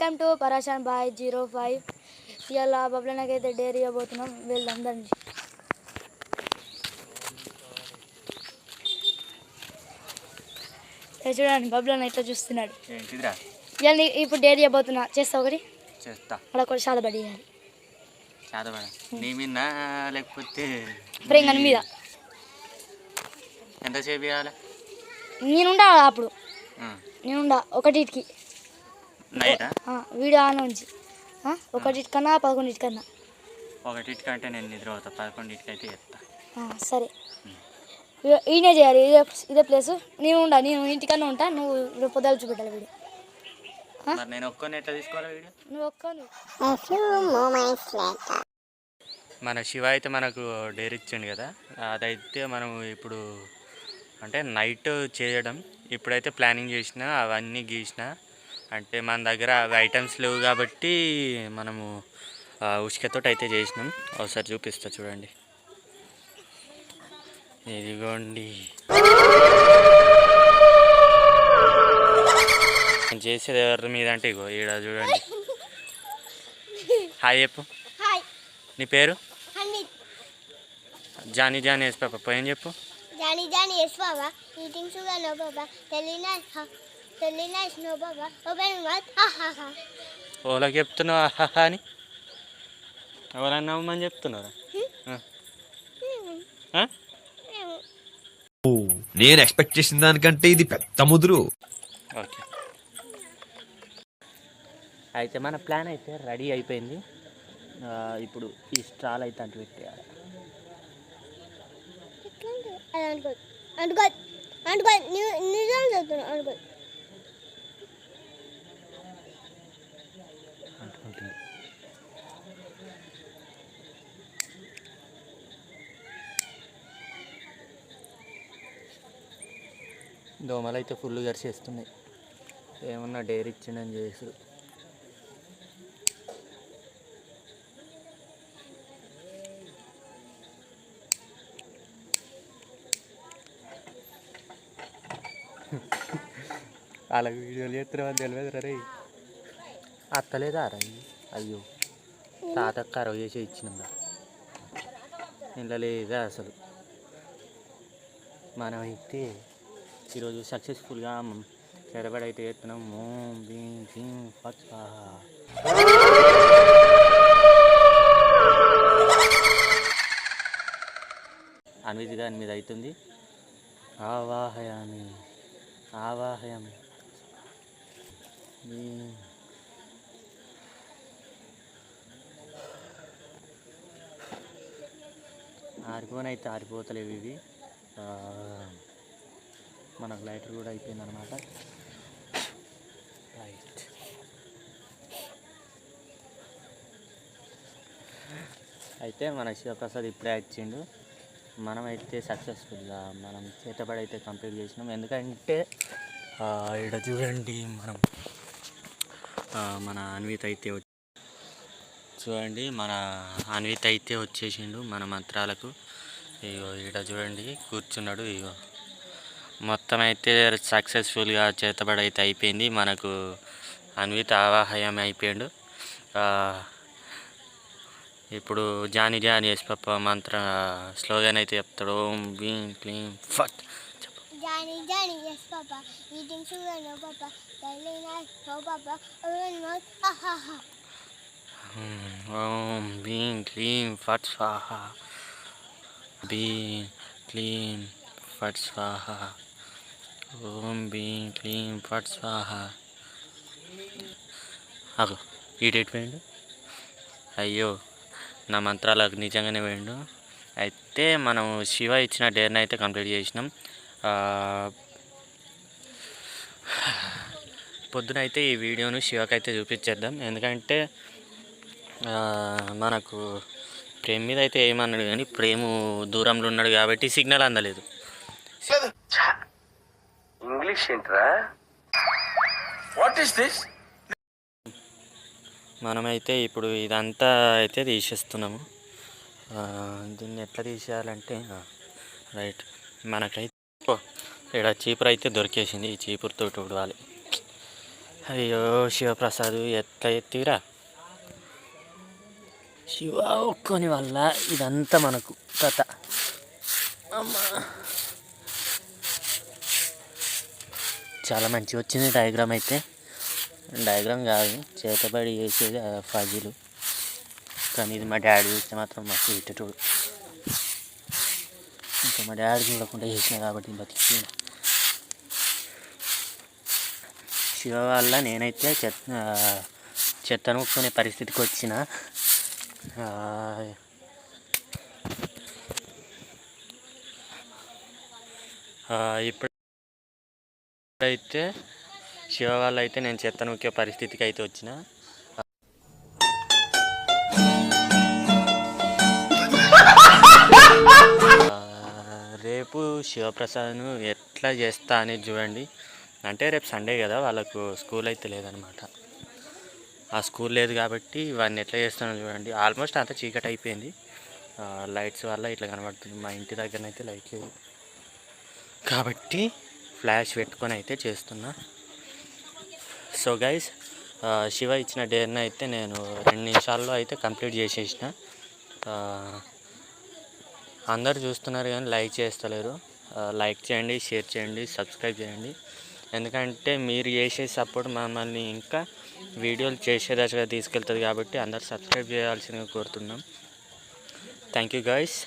Welcome to పరాశాన్ bye 05. ఇలా బబ్లనకైతే dairy ఇవ్వబోతున్నాం. వెళ్దాం దండి. చూడండి బబ్లన్ ఇట్లా చూస్తున్నాడు. ఇవన్నీ ఇప్పుడు డైరీ ఇవ్వబోతున్నా. చేస్తా ఒకటి చేస్తా అలా కూడా చాదబడి నీ మీద లేకపోతే ప్రేంగన్ మీద ఎంతసేపు చేయాలి? నేనుండా అప్పుడు నేనుండా ఒకటికి వీడియో ఆన్ నుంచి ఒకటికన్నా 11 కన్నా. ఒకటికంటే నేను నిద్ర అవుతా, 11కి అయితే చెప్తా. సరే ఈయనే చేయాలి. ఇదే ప్లేసు. నేను ఇంటికన్నా ఉంటా. నువ్వు రేపు పొద్దులు చూపెట్టాలి వీడియో. నేను ఒక్కని ఎట్లా తీసుకోవాలి వీడియో? నువ్వు ఒక్కను. మన శివ అయితే మనకు డైరీ ఇచ్చిండు కదా, అదైతే మనం ఇప్పుడు అంటే నైట్ చేయడం ఇప్పుడైతే ప్లానింగ్ చేసిన అవన్నీ గీసిన. అంటే మన దగ్గర అవి ఐటమ్స్ లేవు కాబట్టి మనము ఉసుకతో అయితే చేసినాం. ఒకసారి చూపిస్తా చూడండి. ఇదిగోండి చేసేది ఎవరి మీద అంటే ఇగో ఈడ చూడండి. హాయ్ చెప్పు. నీ పేరు? Johnny Johnny yes papa. ఏం చెప్పు? Johnny Johnny yes baba. Eating sugar no baba. Telling nice no baba. Open mouth ఆహాహా. ఓలాకి చెప్తున్నావు ఆహాహా అని? ఎవరన్నా నమ్మని చెప్తున్నారా? నేను ఎక్స్పెక్ట్ చేసిన దానికంటే ఇది పెద్ద ముదురు. ఓకే, అయితే మన ప్లాన్ అయితే రెడీ అయిపోయింది. ఇప్పుడు ఈ స్ట్రాల్ అయితే అంటు పెట్టేయాలి. అంటుకుంటుంది. దోమలు అయితే ఫుల్ గరిచేస్తున్నాయి. ఏమన్నా డైరీ ఇచ్చిండని చేసుడు. వాళ్ళకి వీడియోలు చేస్తున్నామని తెలియదు రే. అత్తలేదా రా? అయ్యో తాత కరవ చేసి ఇచ్చినాం. ఇంట్లో లేదా అసలు. మనమైతే ఈరోజు సక్సెస్ఫుల్గా చెరబడి అయితే చేస్తున్నాం. ఓం భీం భీం ఫట్ స్వాహా. అన్విత్ గారి మీద అవుతుంది. ఆవాహయామి ఆవాహయామి. ఆరిపోనైతే ఆరిపోతలేవు ఇవి. మనకు లైటర్ కూడా అయిపోయింది అనమాట. రైట్, అయితే మన శివప్రసాద్ ఇప్పుడే వచ్చిండు. మనమైతే సక్సెస్ఫుల్గా మనం చేతబడి అయితే కంప్లీట్ చేసినాం. ఎందుకంటే ఇక్కడ చూడండి మన అన్విత్ అయితే చూడండి, మన అన్విత్ అయితే వచ్చేసిండు మన మంత్రాలకు. ఇగో ఇక్కడ చూడండి కూర్చున్నాడు. ఇగో మొత్తం అయితే సక్సెస్ఫుల్గా చేతబడి అయితే అయిపోయింది. మనకు అన్విత్ ఆవాహయం అయిపోయాడు. ఇప్పుడు జానీ జానీ ఎస్ పాప మంత్ర స్లోగన్ అయితే చెప్తాడు. ఓం భీం క్లీం ఫట్. Johnny Johnny yes papa. Eating sugar no papa. Telling nice no papa. Open mouth ఆహాహా. ఓం భీం క్లీం ఫట్ స్వాహా. భీం క్లీం ఫట్ స్వాహా. ఓం భీం క్లీం ఫట్ స్వాహా. అగో ఈడేట్ పోయిండు. అయ్యో నా మంత్రాలకు నిజంగానే పోయిండు. అయితే మనం శివ ఇచ్చిన డేర్ని అయితే కంప్లీట్ చేసినాం. పొద్దునైతే ఈ వీడియోను శివకైతే చూపించేద్దాం. ఎందుకంటే మనకు ప్రేమ్ మీద అయితే ఏమన్నాడు కానీ ప్రేము దూరంలో ఉన్నాడు కాబట్టి సిగ్నల్ అందలేదు. ఇంగ్లీష్ ఏంట్రా? What is this? మనమైతే ఇప్పుడు ఇదంతా అయితే తీసేస్తున్నాము. దీన్ని ఎట్లా తీసేయాలంటే రైట్, మనకైతే ఇక్కడ చీపురు అయితే దొరికేసింది. ఈ చీపురుతో ఉడవాలి. అయ్యో శివప్రసాద్ ఎట్లా ఎత్తిరా శివ ఒక్కని వల్ల ఇదంతా మనకు కథ. అమ్మా చాలా మంచిగా వచ్చింది డయాగ్రామ్ అయితే. డయాగ్రామ్ కాదు చేతబడి చేసేది ఫజీలు, కానీ ఇది మా డాడీ చూస్తే మాత్రం మస్తు ఇట్టేటోడు. ఇంకా మా డాడీ చూడకుండా చేసిన కాబట్టి బతికిన. శివ వల్ల నేనైతే చెత్తను ముక్కునే పరిస్థితికి వచ్చిన. ఇప్పుడైతే శివ వల్ల అయితే నేను చెత్తను ముక్కే పరిస్థితికి అయితే వచ్చిన. రేపు శివప్రసాద్ను ఎట్లా చేస్తా అనేది చూడండి. అంటే రేపు సండే కదా, వాళ్ళకు స్కూల్ అయితే లేదనమాట. ఆ స్కూల్ లేదు కాబట్టి ఇవన్నీ ఎట్లా చేస్తానో చూడండి. ఆల్మోస్ట్ అంతా చీకటి అయిపోయింది, లైట్స్ వల్ల ఇట్లా కనబడుతుంది. మా ఇంటి దగ్గరనైతే లైట్ లేదు కాబట్టి ఫ్లాష్ పెట్టుకొని అయితే చేస్తున్నా. సో గైస్, శివ ఇచ్చిన డేర్ని అయితే నేను 2 నిమిషాల్లో అయితే కంప్లీట్ చేసేసిన. అందరు చూస్తున్నారు కానీ లైక్ చేస్తలేరు. లైక్ చేయండి, షేర్ చేయండి, సబ్స్క్రైబ్ చేయండి. ఎందుకంటే మీరు చేసే సపోర్ట్ మమ్మల్ని ఇంకా వీడియోలు చేసే దశగా తీసుకెళ్తుంది కాబట్టి అందరు సబ్స్క్రైబ్ చేయాల్సిందిగా కోరుతున్నాం. Thank you guys.